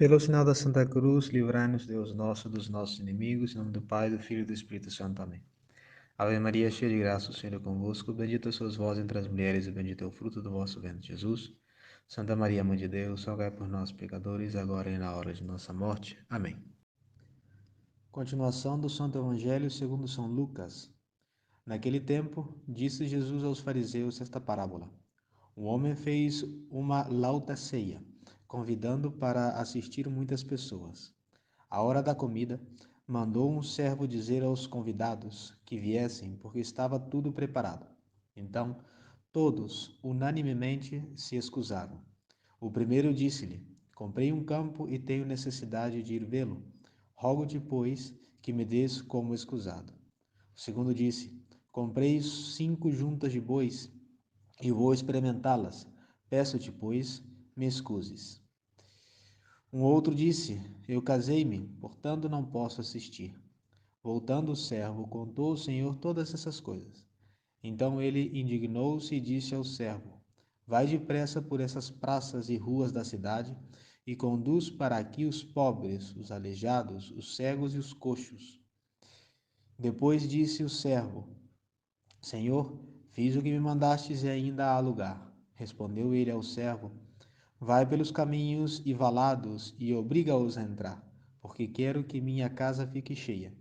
Pelo sinal da Santa Cruz, livrai-nos, Deus nosso, dos nossos inimigos, em nome do Pai, do Filho e do Espírito Santo. Amém. Ave Maria, cheia de graça, o Senhor é convosco. Bendita sois vós entre as mulheres, e bendito é o fruto do vosso ventre, Jesus. Santa Maria, Mãe de Deus, rogai por nós, pecadores, agora e na hora de nossa morte. Amém. Continuação do Santo Evangelho segundo São Lucas. Naquele tempo, disse Jesus aos fariseus esta parábola. Um homem fez uma lauta ceia, convidando para assistir muitas pessoas. À hora da comida, mandou um servo dizer aos convidados que viessem, porque estava tudo preparado. Então, todos, unanimemente, se excusaram. O primeiro disse-lhe: Comprei um campo e tenho necessidade de ir vê-lo. Rogo-te, pois, que me des como escusado. O segundo disse: Comprei 5 juntas de bois e vou experimentá-las. Peço-te, pois, me excuses. Um outro disse: Eu casei-me, portanto não posso assistir. Voltando o servo, contou ao Senhor todas essas coisas. Então ele indignou-se e disse ao servo: Vai depressa por essas praças e ruas da cidade e conduz para aqui os pobres, os aleijados, os cegos e os coxos. Depois disse o servo: Senhor, fiz o que me mandastes e ainda há lugar. Respondeu ele ao servo: Vai pelos caminhos e valados e obriga-os a entrar, porque quero que minha casa fique cheia.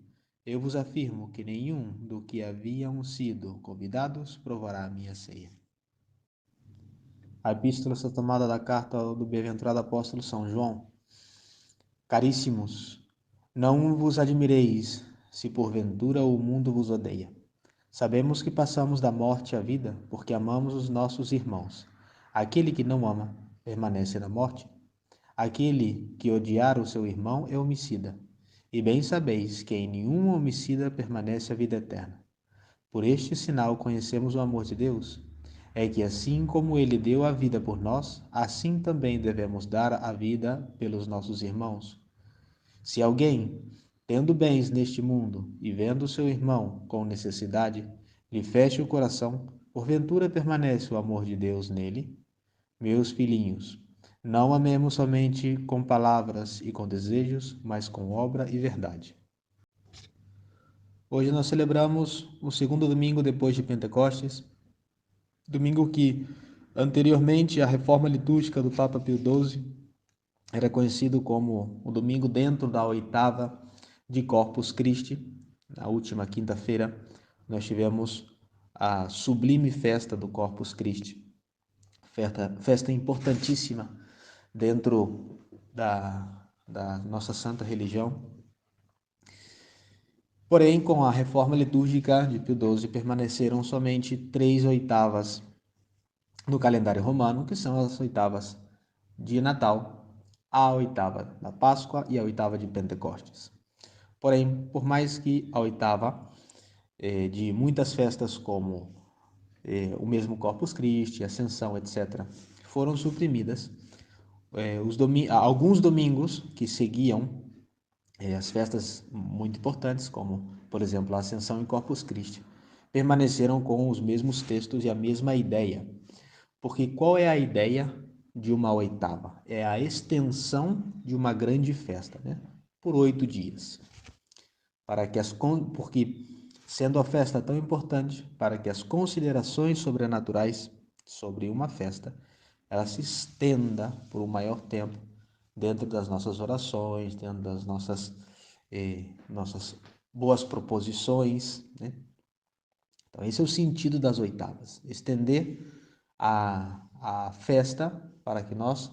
Eu vos afirmo que nenhum do que haviam sido convidados provará a minha ceia. A epístola está tomada da carta do bem-aventurado apóstolo São João. Caríssimos, não vos admireis se porventura o mundo vos odeia. Sabemos que passamos da morte à vida porque amamos os nossos irmãos. Aquele que não ama permanece na morte. Aquele que odiar o seu irmão é homicida. E bem sabeis que em nenhum homicida permanece a vida eterna. Por este sinal conhecemos o amor de Deus. É que assim como ele deu a vida por nós, assim também devemos dar a vida pelos nossos irmãos. Se alguém, tendo bens neste mundo e vendo seu irmão com necessidade, lhe feche o coração, porventura permanece o amor de Deus nele? Meus filhinhos, não amemos somente com palavras e com desejos, mas com obra e verdade. Hoje nós celebramos o segundo domingo depois de Pentecostes, domingo que, anteriormente à reforma litúrgica do Papa Pio XII, era conhecido como o domingo dentro da oitava de Corpus Christi. Na última quinta-feira, nós tivemos a sublime festa do Corpus Christi, festa importantíssima dentro da nossa santa religião. Porém, com a reforma litúrgica de Pio XII, permaneceram somente 3 oitavas no calendário romano, que são as oitavas de Natal, a oitava da Páscoa e a oitava de Pentecostes. Porém, por mais que a oitava de muitas festas como o mesmo Corpus Christi, Ascensão, etc., foram suprimidas, alguns domingos que seguiam as festas muito importantes, como, por exemplo, a Ascensão e Corpus Christi, permaneceram com os mesmos textos e a mesma ideia. Porque qual é a ideia de uma oitava? É a extensão de uma grande festa, né? Por 8 dias. Porque, sendo a festa tão importante, para que as considerações sobrenaturais sobre uma festa, ela se estenda por um maior tempo dentro das nossas orações, dentro das nossas boas proposições, né? Então, esse é o sentido das oitavas, estender a festa para que nós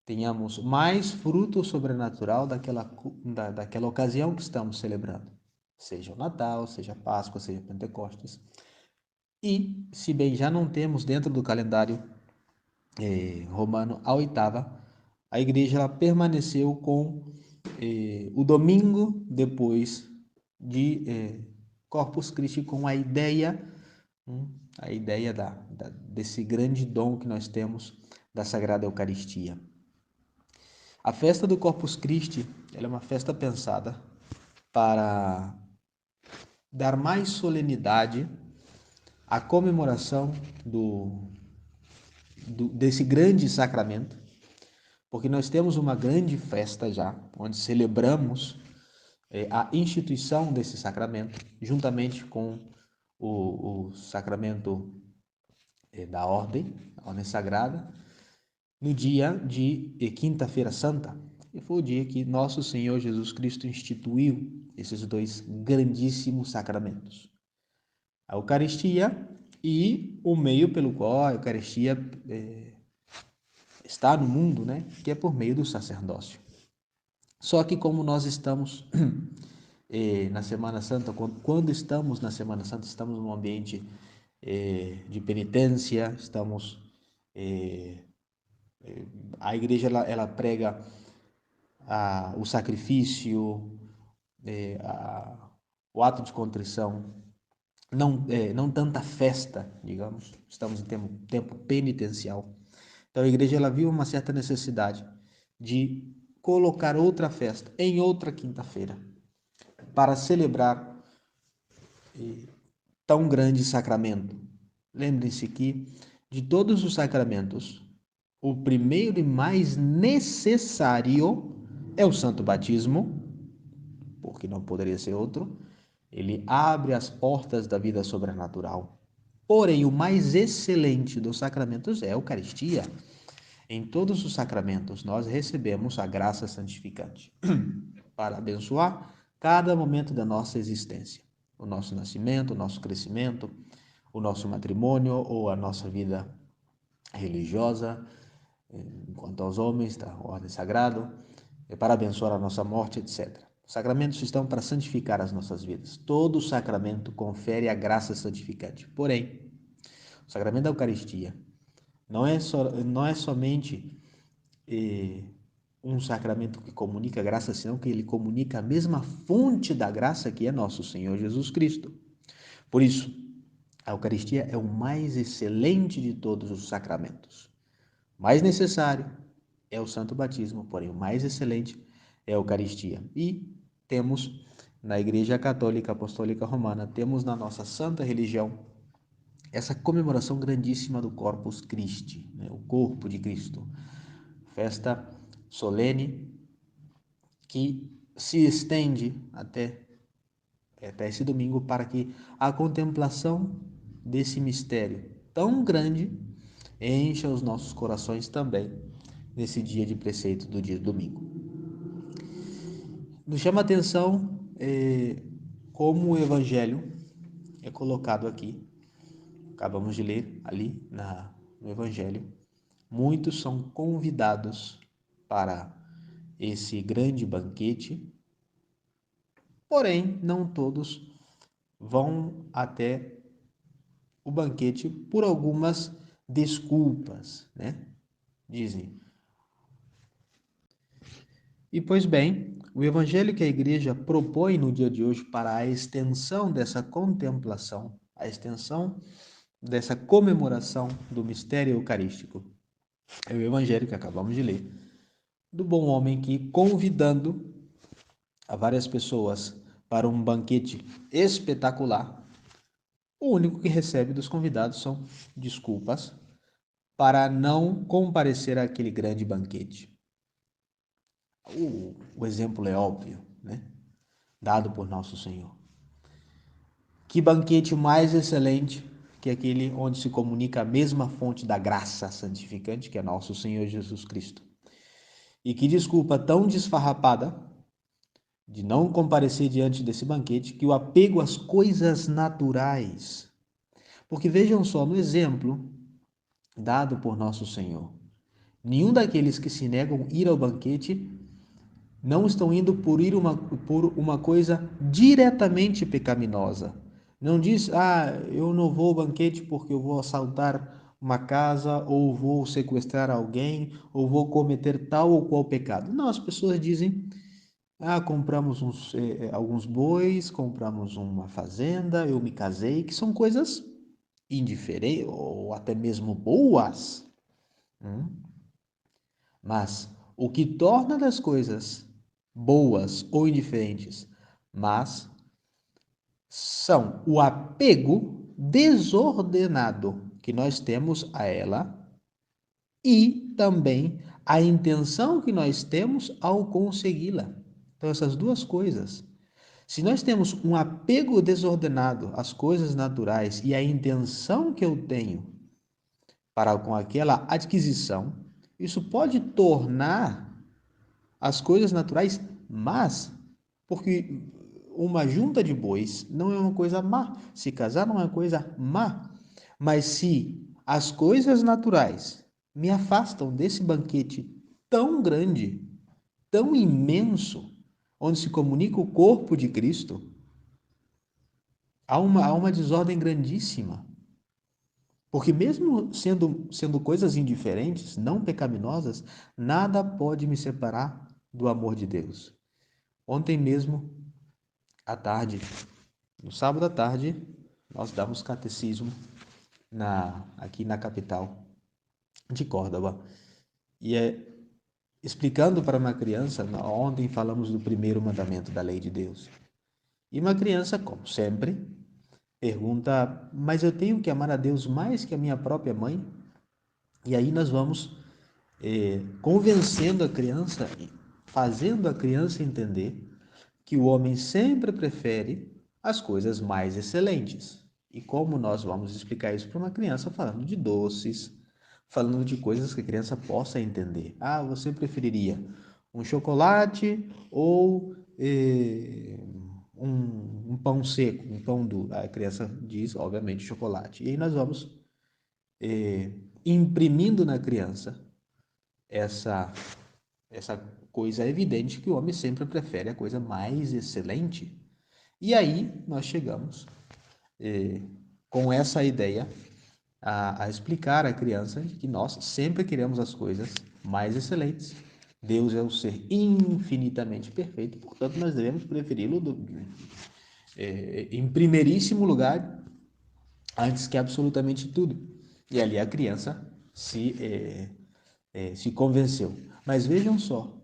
tenhamos mais fruto sobrenatural daquela ocasião que estamos celebrando, seja o Natal, seja a Páscoa, seja Pentecostes. E, se bem já não temos dentro do calendário romano a oitava, a igreja ela permaneceu com o domingo depois de Corpus Christi, com a ideia desse grande dom que nós temos da Sagrada Eucaristia. A festa do Corpus Christi ela é uma festa pensada para dar mais solenidade à comemoração desse grande sacramento, porque nós temos uma grande festa já, onde celebramos a instituição desse sacramento, juntamente com o sacramento da ordem sagrada, no dia de Quinta-feira Santa, e foi o dia que nosso Senhor Jesus Cristo instituiu esses dois grandíssimos sacramentos, a Eucaristia e o meio pelo qual a Eucaristia está no mundo, né? Que é por meio do sacerdócio. Só que como nós estamos na Semana Santa, quando estamos na Semana Santa, estamos num ambiente de penitência, estamos a igreja ela prega o sacrifício, o ato de contrição, não tanta festa, digamos. Estamos em tempo penitencial. Então a igreja ela viu uma certa necessidade de colocar outra festa em outra quinta-feira para celebrar tão grande sacramento. Lembrem-se que de todos os sacramentos, o primeiro e mais necessário é o Santo Batismo, porque não poderia ser outro. Ele abre as portas da vida sobrenatural. Porém, o mais excelente dos sacramentos é a Eucaristia. Em todos os sacramentos, nós recebemos a graça santificante para abençoar cada momento da nossa existência. O nosso nascimento, o nosso crescimento, o nosso matrimônio ou a nossa vida religiosa, quanto aos homens da ordem sagrada, para abençoar a nossa morte, etc. Os sacramentos estão para santificar as nossas vidas. Todo sacramento confere a graça santificante. Porém, o sacramento da Eucaristia não é somente um sacramento que comunica a graça, senão que ele comunica a mesma fonte da graça que é nosso Senhor Jesus Cristo. Por isso, a Eucaristia é o mais excelente de todos os sacramentos. O mais necessário é o Santo Batismo, porém o mais excelente é a Eucaristia. E temos na Igreja Católica Apostólica Romana, temos na nossa santa religião essa comemoração grandíssima do Corpus Christi, né? O corpo de Cristo. Festa solene que se estende até esse domingo para que a contemplação desse mistério tão grande encha os nossos corações também nesse dia de preceito do dia do domingo. Nos chama a atenção como o Evangelho é colocado aqui. Acabamos de ler ali no Evangelho. Muitos são convidados para esse grande banquete, porém não todos vão até o banquete por algumas desculpas, né? Dizem. E pois bem, o evangelho que a igreja propõe no dia de hoje para a extensão dessa contemplação, a extensão dessa comemoração do mistério eucarístico, é o evangelho que acabamos de ler, do bom homem que, convidando a várias pessoas para um banquete espetacular, o único que recebe dos convidados são desculpas para não comparecer àquele grande banquete. O exemplo é óbvio, né? Dado por nosso Senhor. Que banquete mais excelente que aquele onde se comunica a mesma fonte da graça santificante, que é nosso Senhor Jesus Cristo. E que desculpa tão desfarrapada de não comparecer diante desse banquete, que o apego às coisas naturais. Porque vejam só, no exemplo dado por nosso Senhor, nenhum daqueles que se negam a ir ao banquete não estão indo por uma coisa diretamente pecaminosa. Não diz, eu não vou ao banquete porque eu vou assaltar uma casa, ou vou sequestrar alguém, ou vou cometer tal ou qual pecado. Não, as pessoas dizem, compramos alguns bois, compramos uma fazenda, eu me casei, que são coisas indiferentes ou até mesmo boas. Mas o que torna das coisas boas ou indiferentes, mas são o apego desordenado que nós temos a ela e também a intenção que nós temos ao consegui-la. Então, essas duas coisas. Se nós temos um apego desordenado às coisas naturais e a intenção que eu tenho para com aquela adquisição, isso pode tornar as coisas naturais más, porque uma junta de bois não é uma coisa má, se casar não é uma coisa má, mas se as coisas naturais me afastam desse banquete tão grande, tão imenso, onde se comunica o corpo de Cristo, há uma desordem grandíssima. Porque mesmo sendo coisas indiferentes, não pecaminosas, nada pode me separar do amor de Deus. Ontem mesmo, à tarde, no sábado à tarde, nós damos catecismo aqui na capital de Córdoba. E explicando para uma criança, ontem falamos do primeiro mandamento da lei de Deus. E uma criança, como sempre, pergunta, mas eu tenho que amar a Deus mais que a minha própria mãe? E aí nós vamos convencendo a criança, fazendo a criança entender que o homem sempre prefere as coisas mais excelentes. E como nós vamos explicar isso para uma criança? Falando de doces, falando de coisas que a criança possa entender. Ah, você preferiria um chocolate ou um pão seco, um pão duro? A criança diz, obviamente, chocolate. E aí nós vamos imprimindo na criança essa coisa evidente que o homem sempre prefere a coisa mais excelente. E aí nós chegamos com essa ideia a explicar à criança que nós sempre queremos as coisas mais excelentes. Deus é um ser infinitamente perfeito, portanto nós devemos preferi-lo em primeiríssimo lugar antes que absolutamente tudo. E ali a criança se convenceu. Mas vejam só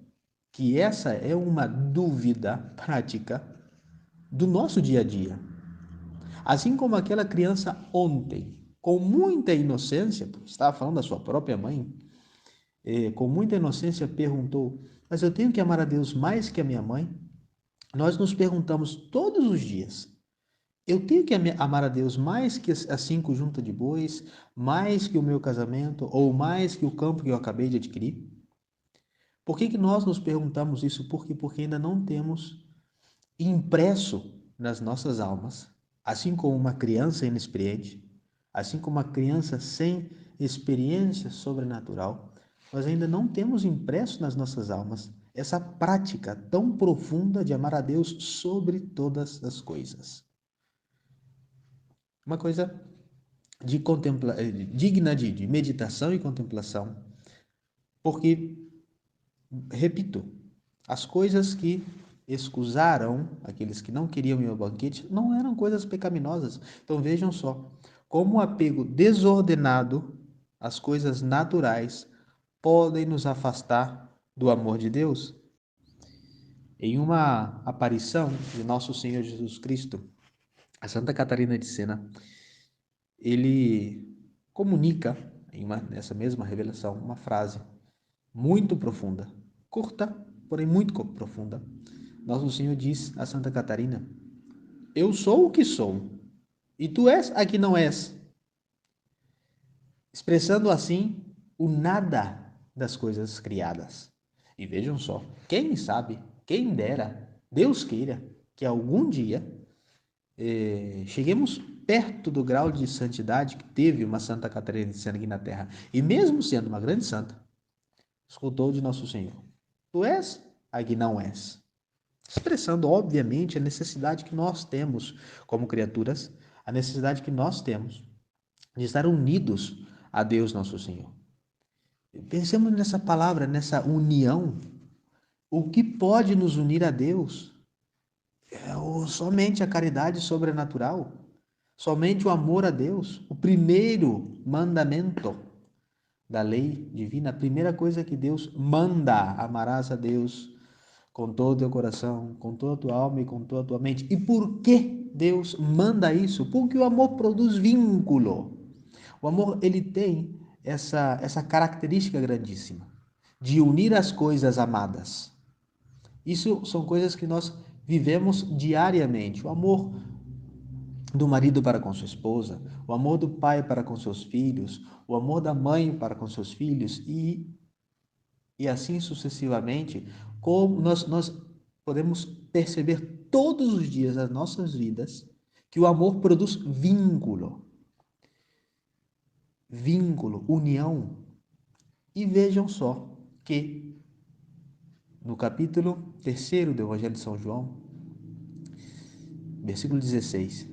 que essa é uma dúvida prática do nosso dia a dia. Assim como aquela criança ontem, com muita inocência, estava falando da sua própria mãe, com muita inocência perguntou, mas eu tenho que amar a Deus mais que a minha mãe? Nós nos perguntamos todos os dias, eu tenho que amar a Deus mais que as 5 juntas de bois, mais que o meu casamento, ou mais que o campo que eu acabei de adquirir? Por que nós nos perguntamos isso? Porque ainda não temos impresso nas nossas almas, assim como uma criança inexperiente, assim como uma criança sem experiência sobrenatural, nós ainda não temos impresso nas nossas almas essa prática tão profunda de amar a Deus sobre todas as coisas. Uma coisa digna de meditação e contemplação, porque, repito, as coisas que excusaram aqueles que não queriam ir ao banquete não eram coisas pecaminosas. Então vejam só, como o apego desordenado às coisas naturais podem nos afastar do amor de Deus. Em uma aparição de nosso Senhor Jesus Cristo, a Santa Catarina de Sena, ele comunica, nessa mesma revelação, uma frase muito profunda, curta, porém muito profunda. Nosso Senhor diz a Santa Catarina, eu sou o que sou, e tu és a que não és. Expressando assim o nada das coisas criadas. E vejam só, quem sabe, quem dera, Deus queira, que algum dia cheguemos perto do grau de santidade que teve uma Santa Catarina de Sena aqui na Terra. E mesmo sendo uma grande santa, escutou de Nosso Senhor, tu és a que não és. Expressando, obviamente, a necessidade que nós temos como criaturas, a necessidade que nós temos de estar unidos a Deus Nosso Senhor. Pensemos nessa palavra, nessa união. O que pode nos unir a Deus? Somente a caridade sobrenatural, somente o amor a Deus, o primeiro mandamento da lei divina, a primeira coisa que Deus manda, amarás a Deus com todo o teu coração, com toda a tua alma e com toda a tua mente. E por que Deus manda isso? Porque o amor produz vínculo. O amor, ele tem essa característica grandíssima de unir as coisas amadas. Isso são coisas que nós vivemos diariamente. O amor do marido para com sua esposa, o amor do pai para com seus filhos, o amor da mãe para com seus filhos e assim sucessivamente, como nós podemos perceber todos os dias das nossas vidas que o amor produz vínculo, união. E vejam só que no capítulo 3º do Evangelho de São João, versículo 16,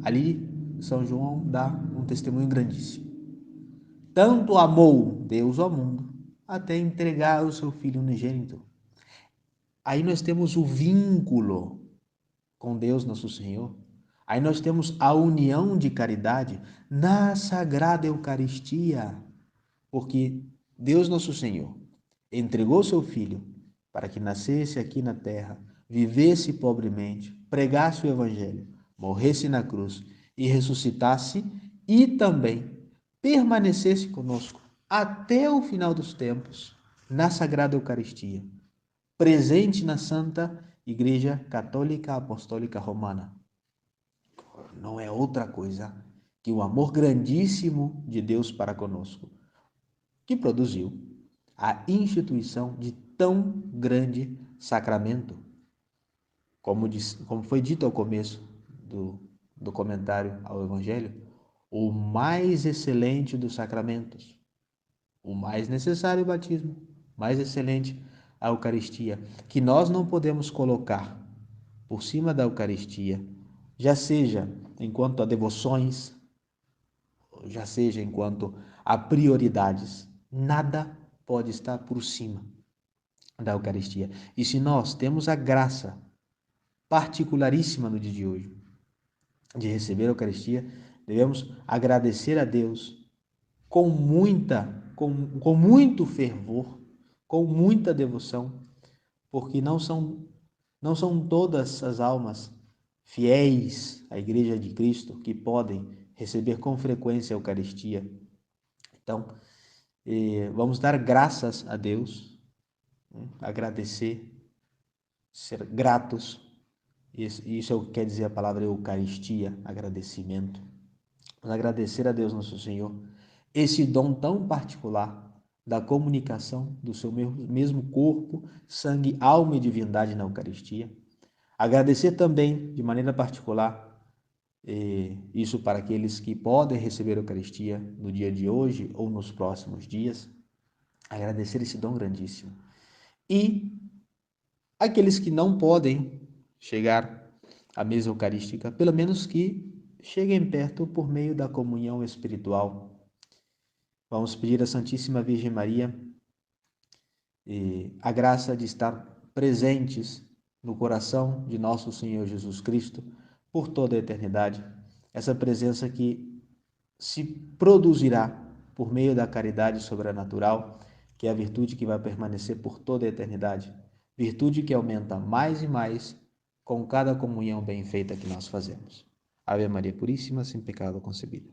ali São João dá um testemunho grandíssimo. Tanto amou Deus ao mundo, até entregar o seu Filho unigênito. Aí nós temos o vínculo com Deus nosso Senhor. Aí nós temos a união de caridade na Sagrada Eucaristia, porque Deus nosso Senhor entregou seu Filho para que nascesse aqui na terra, vivesse pobremente, pregasse o Evangelho, morresse na cruz e ressuscitasse e também permanecesse conosco até o final dos tempos na Sagrada Eucaristia, presente na Santa Igreja Católica Apostólica Romana. Não é outra coisa que o amor grandíssimo de Deus para conosco, que produziu a instituição de tão grande sacramento, como foi dito ao começo do comentário ao Evangelho, o mais excelente dos sacramentos, o mais necessário o batismo, mais excelente a Eucaristia, que nós não podemos colocar por cima da Eucaristia, já seja enquanto a devoções, já seja enquanto a prioridades, nada pode estar por cima da Eucaristia. E se nós temos a graça particularíssima no dia de hoje de receber a Eucaristia, devemos agradecer a Deus com muito fervor, com muita devoção, porque não são todas as almas fiéis à Igreja de Cristo que podem receber com frequência a Eucaristia. Então, vamos dar graças a Deus, agradecer, ser gratos. Isso é o que quer dizer a palavra Eucaristia, agradecimento. Vamos agradecer a Deus nosso Senhor esse dom tão particular da comunicação do seu mesmo corpo, sangue, alma e divindade na Eucaristia. Agradecer também, de maneira particular, isso para aqueles que podem receber a Eucaristia no dia de hoje ou nos próximos dias. Agradecer esse dom grandíssimo. E aqueles que não podem chegar à mesa eucarística, pelo menos que cheguem perto por meio da comunhão espiritual. Vamos pedir à Santíssima Virgem Maria a graça de estar presentes no coração de nosso Senhor Jesus Cristo por toda a eternidade. Essa presença que se produzirá por meio da caridade sobrenatural, que é a virtude que vai permanecer por toda a eternidade. Virtude que aumenta mais e mais com cada comunhão bem feita que nós fazemos. Ave Maria Puríssima, sem pecado concebida.